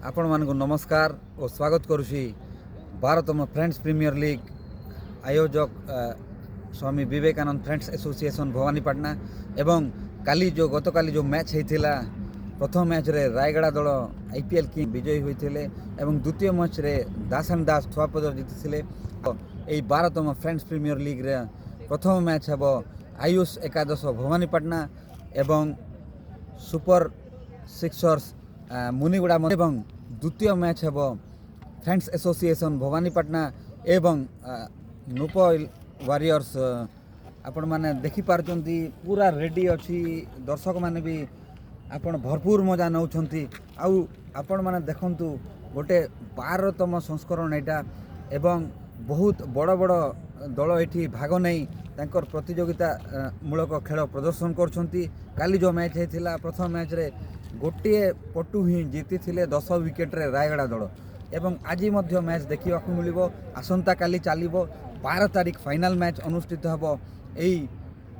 आपण मानक नमस्कार और स्वागत करुछि 12तम फ्रेंड्स प्रीमियर लीग आयोजक स्वामी विवेकानंद फ्रेंड्स एसोसिएशन भवानीपाटना एवं काली जो गतकाली जो मैच होता प्रथम मैच रे रायगड़ा दल आईपीएल किंग विजयी होते एवं द्वितीय मैच रे दास एंड दास थुआपदर जीति यही 12तम फ्रेंड्स प्रीमियर लीग रे प्रथम मैच हे आयुष एकादश भवानीपाटना एवं सुपर सिक्सर्स मुनिगुड़ा एवं द्वितीय मैच हे फ्रेंड्स एसोसिएशन भवानीपाटना एवं नुपॉइल वारियर्स आपण मैंने देखिपार्टी पूरा रेडी अच्छी दर्शक मैंने भी आपण भरपूर मजा नौछंती आपण मैंने देखंतु गोटे 12तम संस्करण एटा एवं बहुत बड़ बड़ दल ये भाग नहीं तांकर प्रतियोगिता मूलक खेल प्रदर्शन करछंती। काली जो मैच होता प्रथम मैच रे गोटे पटु ही जीति 10 विकेट रे रायगड़ा दल एवं आज मध्य मैच देखा मिल आसंता काली चलो 12 तारीख फाइनाल मैच अनुष्ठित हम यही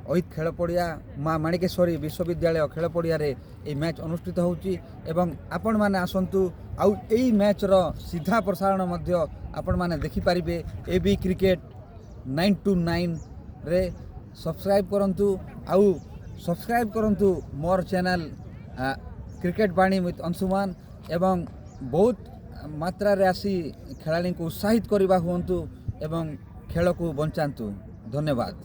अहित खेल पड़िया माँ माणिकेश्वरी विश्वविद्यालय खेल पड़िया ये मैच अनुष्ठित होची एवं आपण माने आसंतु आउ यही मैच रो सीधा प्रसारण मध्य आपण माने देखि पारिबे एबी क्रिकेट 929 रे सब्सक्राइब करंतु आउ सब्सक्राइब करंतु मोर चैनल क्रिकेट बाणी विथ अंशुमान एवं बहुत मात्रा रे आसी खेलाड़ी को उत्साहित करवा हुंतु एवं खेल को बंचातु। धन्यवाद।